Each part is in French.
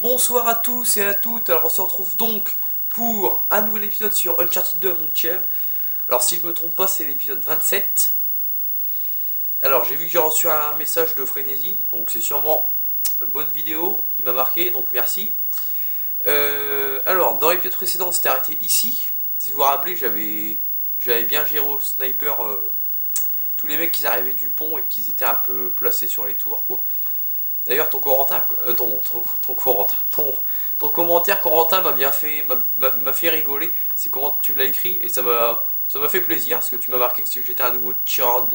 Bonsoir à tous et à toutes, alors on se retrouve donc pour un nouvel épisode sur Uncharted 2 à Montchèvre. Alors si je me trompe pas, c'est l'épisode 27. Alors j'ai vu que j'ai reçu un message de Frénésie, donc c'est sûrement bonne vidéo, il m'a marqué, donc merci. Alors dans l'épisode précédent, c'était arrêté ici. Si vous vous rappelez, j'avais bien géré au sniper tous les mecs qui arrivaient du pont et qui étaient un peu placés sur les tours, quoi. D'ailleurs, ton Corentin, ton commentaire Corentin m'a bien fait, m'a fait rigoler. C'est comment tu l'as écrit et ça m'a fait plaisir parce que tu m'as marqué que j'étais un nouveau tireur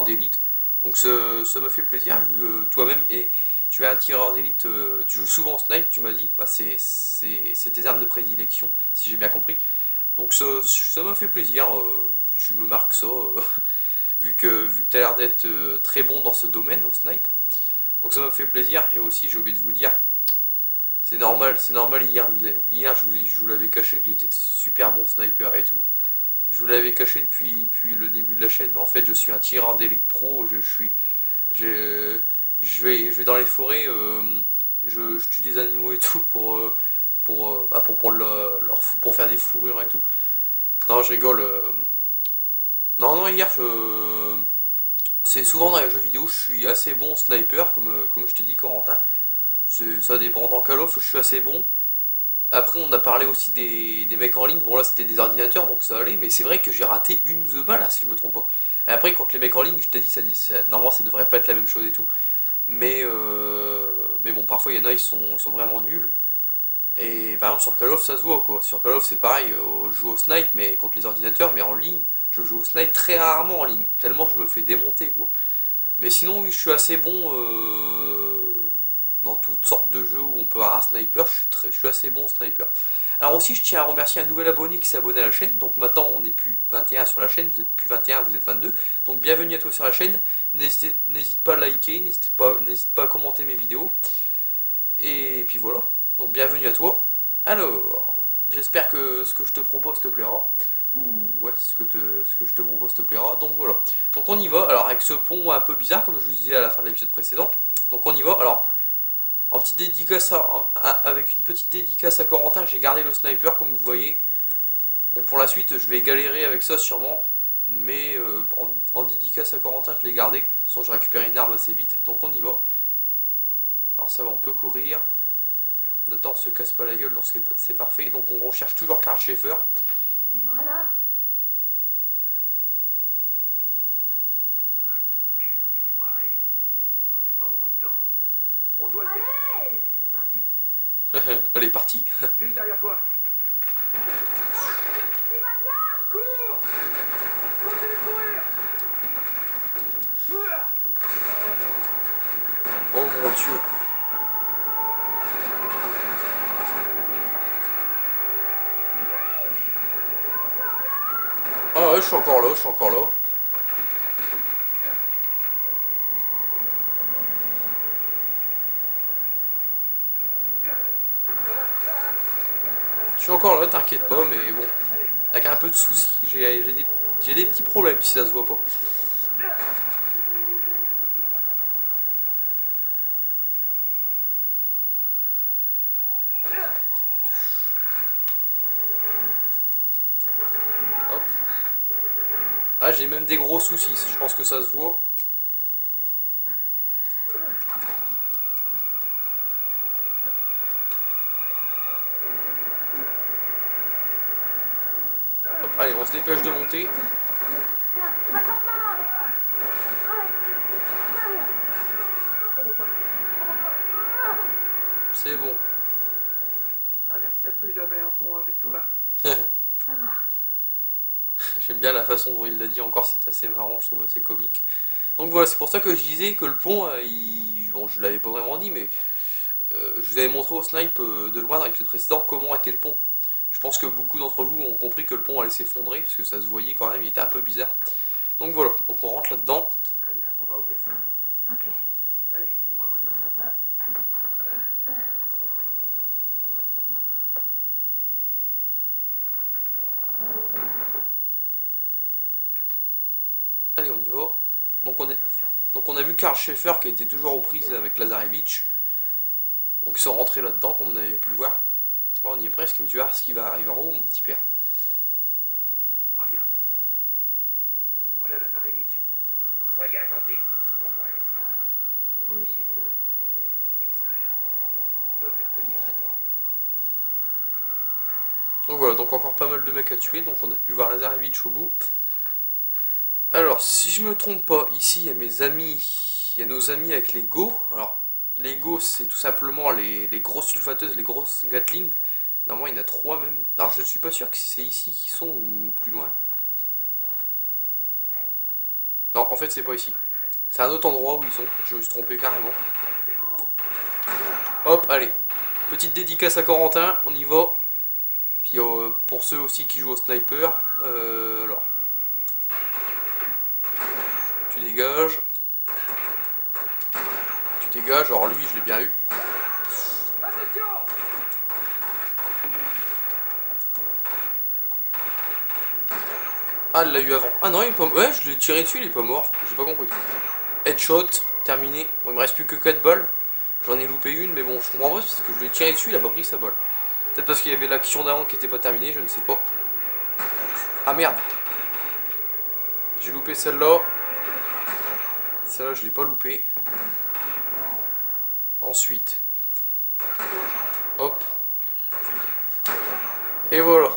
d'élite. Donc ça m'a fait plaisir vu que toi-même et tu es un tireur d'élite, tu joues souvent au snipe, tu m'as dit. Bah c'est tes armes de prédilection, si j'ai bien compris. Donc ça m'a fait plaisir. Tu me marques ça, vu que tu as l'air d'être très bon dans ce domaine au snipe. Donc ça m'a fait plaisir, et aussi j'ai oublié de vous dire, c'est normal, hier je vous l'avais caché que j'étais super bon sniper et tout. Je vous l'avais caché depuis le début de la chaîne, mais en fait je suis un tireur d'élite pro, je vais dans les forêts, je tue des animaux et tout pour prendre pour faire des fourrures et tout. Non, je rigole. Non, hier c'est souvent dans les jeux vidéo, je suis assez bon sniper, comme je t'ai dit, Corentin. Ça dépend. Dans Call of, je suis assez bon. Après, on a parlé aussi des mecs en ligne. Bon, là, c'était des ordinateurs, donc ça allait. Mais c'est vrai que j'ai raté une ou deux balles, là, si je me trompe pas. Et après, contre les mecs en ligne, je t'ai dit, normalement, ça devrait pas être la même chose et tout. Mais bon, parfois, il y en a, ils sont vraiment nuls. Et par exemple, sur Call of, ça se voit, quoi. Sur Call of, c'est pareil. Je joue au snipe, mais contre les ordinateurs, mais en ligne. Je joue au snipe très rarement en ligne. Tellement je me fais démonter, quoi. Mais sinon, oui, je suis assez bon dans toutes sortes de jeux où on peut avoir un sniper. Je suis assez bon sniper. Alors aussi, je tiens à remercier un nouvel abonné qui s'est abonné à la chaîne. Donc maintenant, on n'est plus 21 sur la chaîne. Vous êtes plus 21, vous êtes 22. Donc bienvenue à toi sur la chaîne. N'hésite pas à liker, n'hésite pas à commenter mes vidéos. Et puis voilà. Donc bienvenue à toi. Alors, j'espère que ce que je te propose te plaira. Ou ouais, ce que je te propose te plaira. Donc voilà. Donc on y va. Alors avec ce pont un peu bizarre, comme je vous disais à la fin de l'épisode précédent. Donc on y va. Alors, avec une petite dédicace à Corentin, j'ai gardé le sniper comme vous voyez. Bon, pour la suite, je vais galérer avec ça sûrement. Mais en dédicace à Corentin, je l'ai gardé. De toute façon, je récupère une arme assez vite. Donc on y va. Alors ça va, on peut courir. Nathan, on se casse pas la gueule, donc c'est parfait. Donc on recherche toujours Karl Schaeffer. Et voilà. Quel enfoiré. On n'a pas beaucoup de temps. On doit se Allez. Parti. Elle est partie. Juste derrière toi. Tu vas bien? Cours. Continue de courir. Oh mon dieu. Ah ouais, je suis encore là, je suis encore là. Je suis encore là, t'inquiète pas, mais bon. Avec un peu de soucis, j'ai des petits problèmes si ça se voit pas. Hop. Ah, j'ai même des gros soucis, je pense que ça se voit. Hop, allez, on se dépêche de monter. C'est bon. Je traverserai plus jamais un pont avec toi. Ça marche. J'aime bien la façon dont il l'a dit encore, c'est assez marrant, je trouve assez comique. Donc voilà, c'est pour ça que je disais que le pont, bon, je l'avais pas vraiment dit, mais je vous avais montré au snipe de loin dans l'épisode précédent comment était le pont. Je pense que beaucoup d'entre vous ont compris que le pont allait s'effondrer, parce que ça se voyait quand même, il était un peu bizarre. Donc voilà, donc on rentre là-dedans. Très bien, on va ouvrir ça. Ok. Allez, file-moi un coup de main. Allez, on y va. Donc on a vu Karl Schaeffer qui était toujours aux prises avec Lazarevich. Donc ils sont rentrés là-dedans, comme on avait pu le voir. Bon, on y est presque, mais tu vois ce qui va arriver en haut, mon petit père. Reviens. Voilà Lazarevitch. Soyez attentifs. Bon, allez. Oui, chef-là. Je sais rien. Ils doivent les retenir là-dedans. Donc voilà, donc encore pas mal de mecs à tuer, donc on a pu voir Lazarevitch au bout. Alors, si je me trompe pas, ici il y a mes amis, il y a nos amis avec les Go. Alors, les Go c'est tout simplement les grosses sulfateuses, les grosses Gatling. Normalement il y en a 3 même. Alors je ne suis pas sûr que si c'est ici qu'ils sont ou plus loin. Non, en fait c'est pas ici. C'est un autre endroit où ils sont, je me suis trompé carrément. Hop, allez. Petite dédicace à Corentin, on y va. Puis pour ceux aussi qui jouent au sniper, alors. Tu dégages. Tu dégages, alors lui je l'ai bien eu. Ah, elle l'a eu avant. Ah non, il est pas... Ouais, je l'ai tiré dessus, il est pas mort. J'ai pas compris. Headshot, terminé. Bon, il me reste plus que 4 balles. J'en ai loupé une, mais bon, je comprends pas parce que je l'ai tiré dessus, il a pas pris sa balle. Peut-être parce qu'il y avait l'action d'avant qui était pas terminée, je ne sais pas. Ah merde. J'ai loupé celle-là. Celle-là, je l'ai pas loupé. Ensuite. Hop. Et voilà.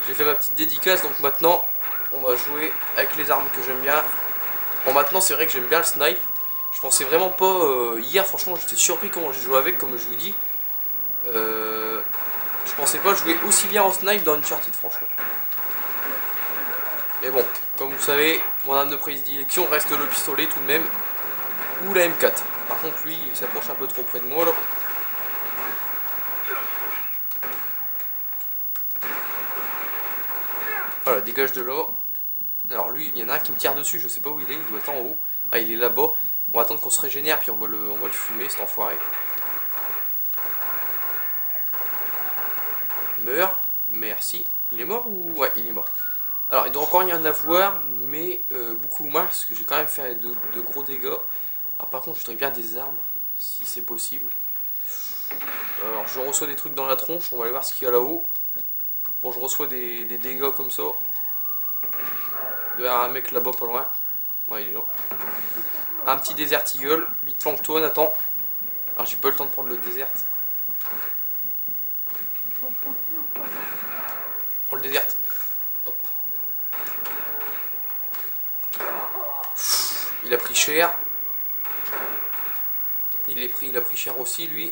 J'ai fait ma petite dédicace, donc maintenant, on va jouer avec les armes que j'aime bien. Bon, maintenant, c'est vrai que j'aime bien le snipe. Je pensais vraiment pas... hier, franchement, j'étais surpris comment j'ai joué avec, comme je vous dis. Je pensais pas jouer aussi bien en snipe dans Uncharted, franchement. Mais bon, comme vous savez, mon arme de prédilection reste le pistolet tout de même. Ou la M4. Par contre, lui, il s'approche un peu trop près de moi, là. Voilà, dégage de là. Alors lui, il y en a un qui me tire dessus, je sais pas où il est, il doit être en haut. Ah, il est là-bas. On va attendre qu'on se régénère, puis on va le fumer, cet enfoiré. Meurt. Merci. Il est mort ou... Ouais, il est mort. Alors, il doit encore y en avoir, mais beaucoup moins, parce que j'ai quand même fait de gros dégâts. Alors par contre, je voudrais bien des armes, si c'est possible. Alors, je reçois des trucs dans la tronche, on va aller voir ce qu'il y a là-haut. Bon, je reçois des dégâts comme ça. Il doit y avoir un mec là-bas pas loin. Ouais, il est là. Un petit Desert Eagle. Vite flanque-toi, Nathan. Alors, j'ai pas eu le temps de prendre le Desert. Prends le Desert. Hop. Il a pris cher. Il a pris cher aussi, lui.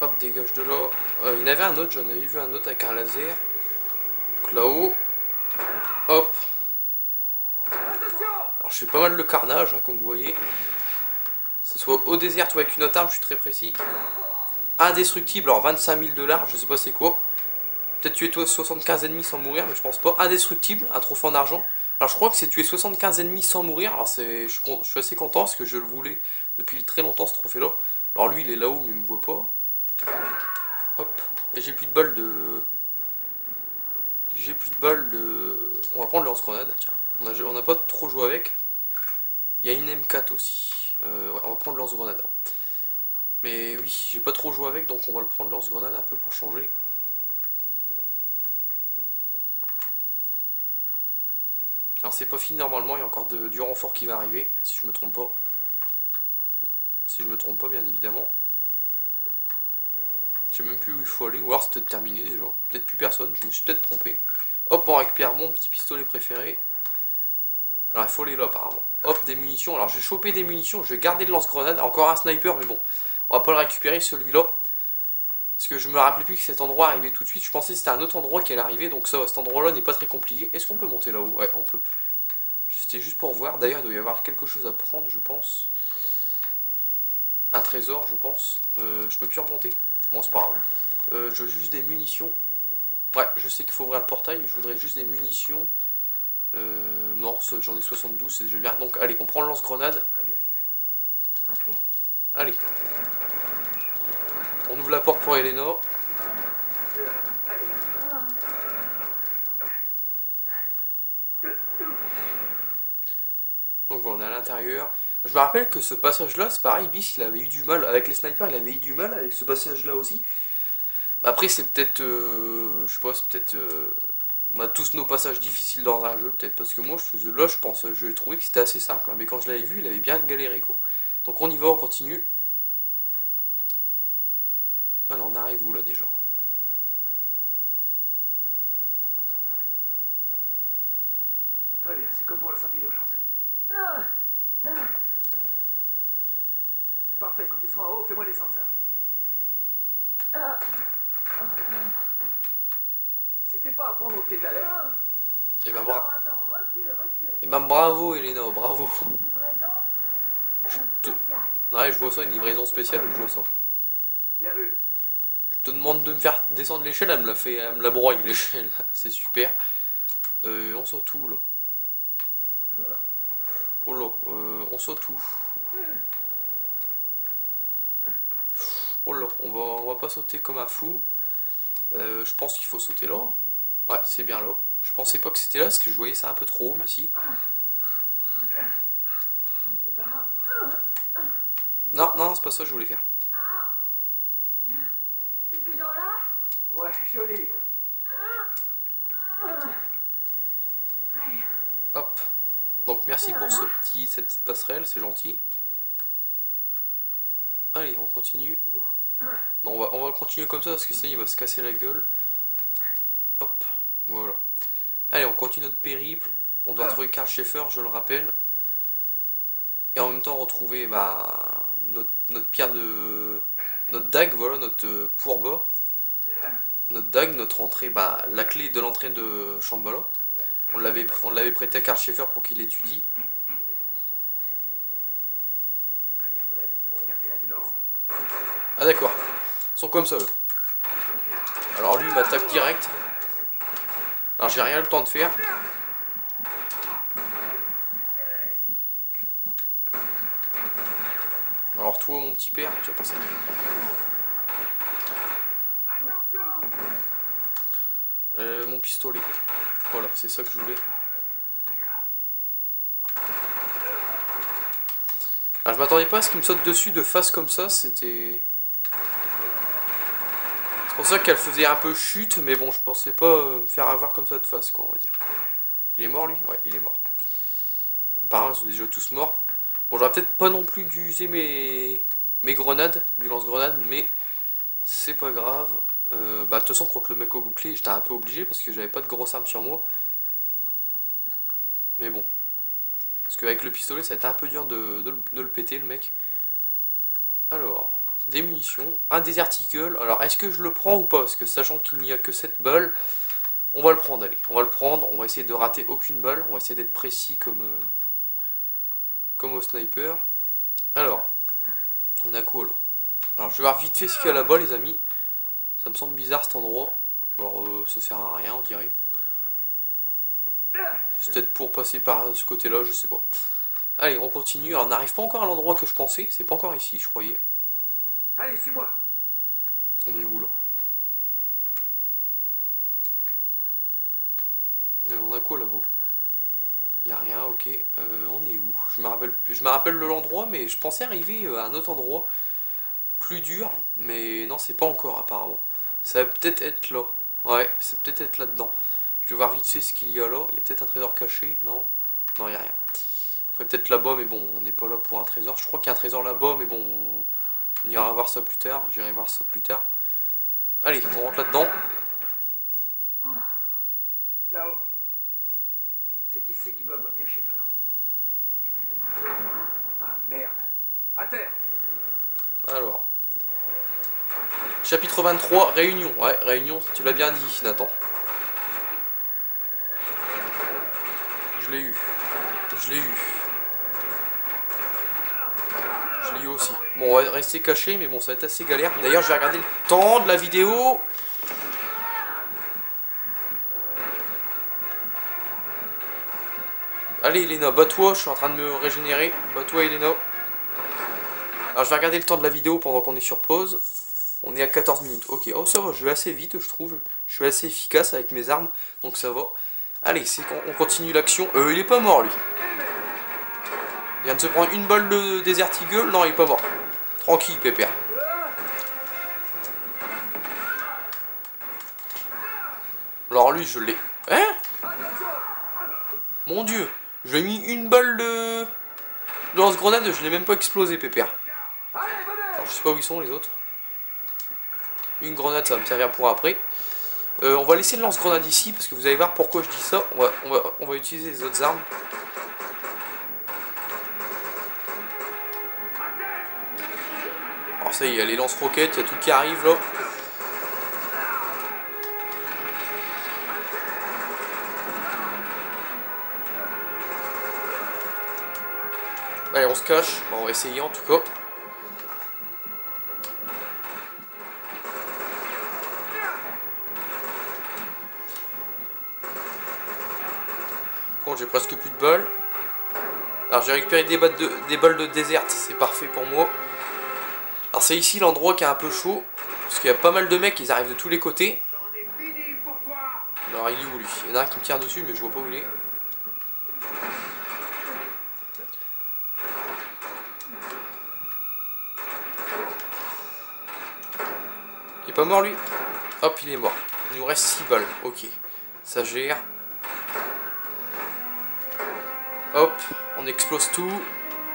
Hop, dégage de là. Il y en avait un autre, j'en avais vu un autre avec un laser. Donc là-haut. Hop. Alors je fais pas mal le carnage, hein, comme vous voyez. Que ce soit au désert ou avec une autre arme, je suis très précis. Indestructible, alors 25 000 $, je sais pas c'est quoi. Peut-être tuer 75 ennemis sans mourir, mais je pense pas. Indestructible, un trophée en argent. Alors je crois que c'est tuer 75 ennemis sans mourir. Alors je suis assez content parce que je le voulais depuis très longtemps ce trophée là. Alors lui il est là-haut mais il me voit pas. Hop. Et j'ai plus de balles de... On va prendre le lance-grenade. Tiens. On n'a pas trop joué avec. Il y a une M4 aussi. Ouais, on va prendre le lance-grenade. Mais oui, j'ai pas trop joué avec, donc on va le prendre le lance-grenade un peu pour changer. Alors c'est pas fini normalement, il y a encore du renfort qui va arriver, si je me trompe pas. Si je me trompe pas, bien évidemment. Je sais même plus où il faut aller, ou alors c'est peut-être terminé déjà. Peut-être plus personne, je me suis peut-être trompé. Hop, on récupère mon petit pistolet préféré. Alors il faut aller là apparemment. Hop, des munitions. Alors je vais choper des munitions, je vais garder le lance-grenade. Encore un sniper, mais bon, on va pas le récupérer celui-là. Parce que je me rappelais plus que cet endroit arrivait tout de suite. Je pensais que c'était un autre endroit qui allait arriver. Donc ça, cet endroit-là n'est pas très compliqué. Est-ce qu'on peut monter là-haut? Ouais, on peut. C'était juste pour voir. D'ailleurs, il doit y avoir quelque chose à prendre, je pense. Un trésor, je pense. Je peux plus remonter. Bon, c'est pas grave. Je veux juste des munitions. Ouais, je sais qu'il faut ouvrir le portail. Je voudrais juste des munitions. Non, j'en ai 72, c'est déjà bien. Donc, allez, on prend le lance-grenade. Ok. Allez. On ouvre la porte pour Elena. Donc voilà, on est à l'intérieur. Je me rappelle que ce passage-là, c'est pareil, Bis, il avait eu du mal, avec les snipers, il avait eu du mal avec ce passage-là aussi. Après, c'est peut-être, je sais pas, c'est peut-être, on a tous nos passages difficiles dans un jeu, peut-être, parce que moi, là, je pense, je trouvais que c'était assez simple, mais quand je l'avais vu, il avait bien galéré, quoi. Donc on y va, on continue. Alors, on arrive où, là, déjà? Très bien, c'est comme pour la sortie d'urgence. Ok. Parfait, quand tu seras en haut, fais-moi descendre ça. C'était pas à prendre au pied de la lettre. Et ben, Attends, recule. et ben bravo, Elena, bravo. Livraison spéciale. Ouais, je vois ça, une livraison spéciale, je vois ça. Bien vu. Je te demande de me faire descendre l'échelle, elle me la broye l'échelle, c'est super. On saute où là? Oh là, on saute où? Oh là, on va pas sauter comme un fou. Je pense qu'il faut sauter là. Ouais, c'est bien là. Je pensais pas que c'était là parce que je voyais ça un peu trop haut, mais si. Non, non, c'est pas ça que je voulais faire. T'es toujours là? Ouais, joli. Hop. Donc merci pour cette petite passerelle, c'est gentil. Allez, on continue. Non, on va continuer comme ça parce que sinon il va se casser la gueule. Hop, voilà. Allez, on continue notre périple. On doit retrouver Karl Schaeffer, je le rappelle. Et en même temps retrouver notre pierre de... Notre dague, voilà, notre pourba. Notre dague, notre entrée, la clé de l'entrée de Shambhala. On l'avait prêté à Karl Schaeffer pour qu'il l'étudie. Très bien, bref, gardez la tête baissée. Ah d'accord, ils sont comme ça eux. Alors lui il m'attaque direct. Alors j'ai rien le temps de faire. Alors toi mon petit père, tu vas passer. Mon pistolet. Voilà, c'est ça que je voulais. Alors je m'attendais pas à ce qu'il me saute dessus de face comme ça, c'était... C'est pour ça qu'elle faisait un peu chute, mais bon, je pensais pas me faire avoir comme ça de face, quoi, on va dire. Il est mort lui? Ouais, il est mort. Apparemment, ils sont déjà tous morts. Bon, j'aurais peut-être pas non plus dû user mes grenades, du lance-grenades, mais c'est pas grave. De toute façon, contre le mec au bouclier, j'étais un peu obligé parce que j'avais pas de grosse arme sur moi. Mais bon. Parce qu'avec le pistolet, ça a été un peu dur de le péter, le mec. Alors, des munitions, un Desert Eagle. Alors, est-ce que je le prends ou pas? Parce que sachant qu'il n'y a que 7 balles, on va le prendre, allez. On va le prendre, on va essayer de rater aucune balle. On va essayer d'être précis comme au sniper. Alors, on a quoi là? Alors, je vais voir vite fait ce qu'il y a là-bas, les amis. Ça me semble bizarre cet endroit. Alors, ça sert à rien, on dirait. C'est peut-être pour passer par ce côté-là, je sais pas. Allez, on continue. Alors, on n'arrive pas encore à l'endroit que je pensais. C'est pas encore ici, je croyais. Allez, suis-moi. On est où là? On a quoi là-bas? Il n'y a rien, ok. On est où? Je me rappelle de l'endroit, mais je pensais arriver à un autre endroit plus dur, mais non, c'est pas encore apparemment. Ça va peut-être être là. Ouais, c'est peut-être être là-dedans. Je vais voir vite fait ce qu'il y a là. Il y a peut-être un trésor caché, non? Non, il n'y a rien. Après, peut-être là-bas, mais bon, on n'est pas là pour un trésor. Je crois qu'il y a un trésor là-bas, mais bon, on ira voir ça plus tard. J'irai voir ça plus tard. Allez, on rentre là-dedans. Là-haut. C'est ici qu'ils doivent retenir Schaeffer. Ah merde. À terre. Alors. Chapitre 23, réunion. Ouais, réunion, tu l'as bien dit, Nathan. Je l'ai eu. Je l'ai eu. Je l'ai eu aussi. Bon, on va rester caché, mais bon, ça va être assez galère. D'ailleurs, je vais regarder le temps de la vidéo. Allez, Elena, bats-toi, je suis en train de me régénérer. Bats-toi, Elena. Alors, je vais regarder le temps de la vidéo pendant qu'on est sur pause. On est à 14 minutes. Ok, oh ça va, je vais assez vite, je trouve. Je suis assez efficace avec mes armes, donc ça va. Allez, on continue l'action. Il est pas mort, lui. vient de se prendre une balle de Desert Eagle. Non, il est pas mort. Tranquille, pépère. Alors lui, je l'ai. Hein? Mon dieu. Je lui ai mis une balle de lance-grenade, je l'ai même pas explosé, pépère. Alors je sais pas où ils sont les autres. Une grenade, ça va me servir pour après. On va laisser le lance-grenade ici, parce que vous allez voir pourquoi je dis ça. On va utiliser les autres armes. Alors ça y est, il y a les lance-roquettes, il y a tout qui arrive là. Allez, on se cache. Bon, on va essayer en tout cas. Bon, j'ai presque plus de balles. Alors j'ai récupéré des balles de désert, c'est parfait pour moi. Alors c'est ici l'endroit qui est un peu chaud. Parce qu'il y a pas mal de mecs, ils arrivent de tous les côtés. Alors il est où lui? Il y en a un qui me tire dessus mais je vois pas où il est. Il est pas mort lui? Hop, il est mort. Il nous reste 6 balles, ok. Ça gère. Hop, on explose tout.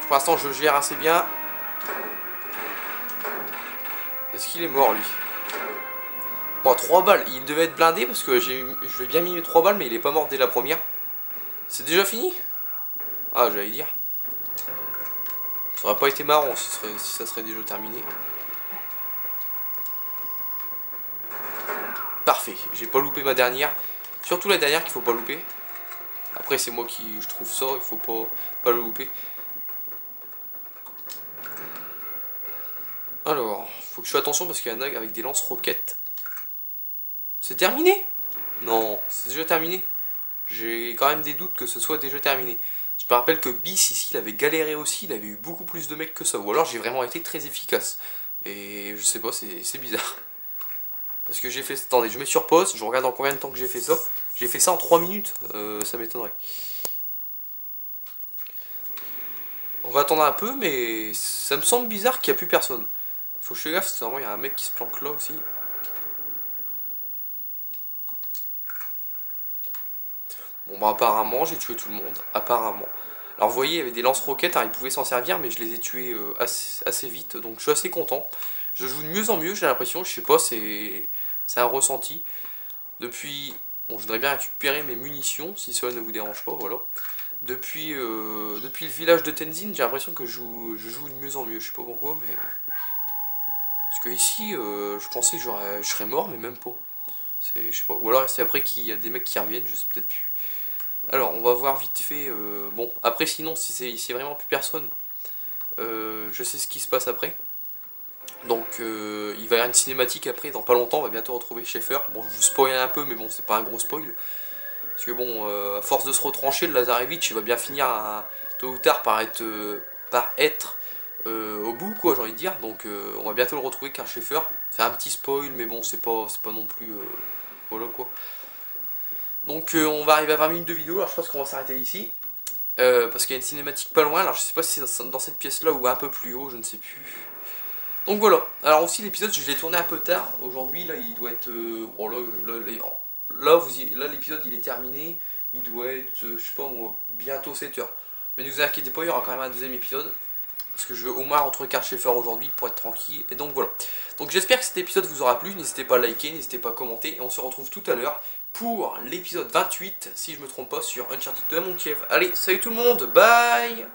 Pour l'instant je gère assez bien. Est-ce qu'il est mort lui? Bon, 3 balles, il devait être blindé parce que je lui ai bien mis mes 3 balles mais il est pas mort dès la première. C'est déjà fini? Ah, j'allais dire. Ça aurait pas été marrant si ça serait déjà terminé. Parfait, j'ai pas loupé ma dernière. Surtout la dernière qu'il faut pas louper. Après c'est moi qui je trouve ça, il faut pas le louper. Alors, faut que je fasse attention parce qu'il y en a avec des lance-roquettes. C'est terminé? Non, c'est déjà terminé. J'ai quand même des doutes que ce soit déjà terminé. Je me rappelle que Bis ici, il avait galéré aussi, il avait eu beaucoup plus de mecs que ça. Ou alors j'ai vraiment été très efficace. Mais je sais pas, c'est bizarre. Parce que j'ai fait... Attendez, je mets sur pause, je regarde en combien de temps que j'ai fait ça. J'ai fait ça en 3 minutes, ça m'étonnerait. On va attendre un peu, mais ça me semble bizarre qu'il n'y a plus personne. Faut que je fasse gaffe, parce que normalement il y a un mec qui se planque là aussi. Bon bah apparemment j'ai tué tout le monde, apparemment. Alors vous voyez il y avait des lance-roquettes, hein, ils pouvaient s'en servir mais je les ai tués assez vite. Donc je suis assez content. Je joue de mieux en mieux j'ai l'impression, je sais pas, c'est un ressenti. Depuis, bon je voudrais bien récupérer mes munitions si cela ne vous dérange pas, voilà. Depuis le village de Tenzin j'ai l'impression que je joue de mieux en mieux, je sais pas pourquoi mais... Parce que ici je pensais que je serais mort mais même pas. Je sais pas, ou alors c'est après qu'il y a des mecs qui reviennent, je sais peut-être plus. Alors, on va voir vite fait. Bon, après, sinon, si c'est vraiment plus personne, je sais ce qui se passe après. Donc, il va y avoir une cinématique après, dans pas longtemps, on va bientôt retrouver Schaeffer. Bon, je vous spoil un peu, mais bon, c'est pas un gros spoil. Parce que bon, à force de se retrancher, le Lazarevitch, il va bien finir tôt ou tard par être au bout, quoi, j'ai envie de dire. Donc, on va bientôt le retrouver car Schaeffer. C'est un petit spoil, mais bon, c'est pas non plus. Voilà quoi. Donc on va arriver à 20 minutes de vidéo, alors je pense qu'on va s'arrêter ici. Parce qu'il y a une cinématique pas loin, alors je sais pas si c'est dans cette pièce là ou un peu plus haut, je ne sais plus. Donc voilà, alors aussi l'épisode je l'ai tourné un peu tard, aujourd'hui là il doit être... oh, là l'épisode il est terminé, il doit être, je sais pas moi, bientôt 7 heures. Mais ne vous inquiétez pas, il y aura quand même un deuxième épisode. Parce que je veux au moins retrouver Schaeffer aujourd'hui pour être tranquille. Et donc voilà. Donc j'espère que cet épisode vous aura plu. N'hésitez pas à liker, n'hésitez pas à commenter. Et on se retrouve tout à l'heure pour l'épisode 28, si je me trompe pas, sur Uncharted 2 à Montiev. Allez, salut tout le monde, bye!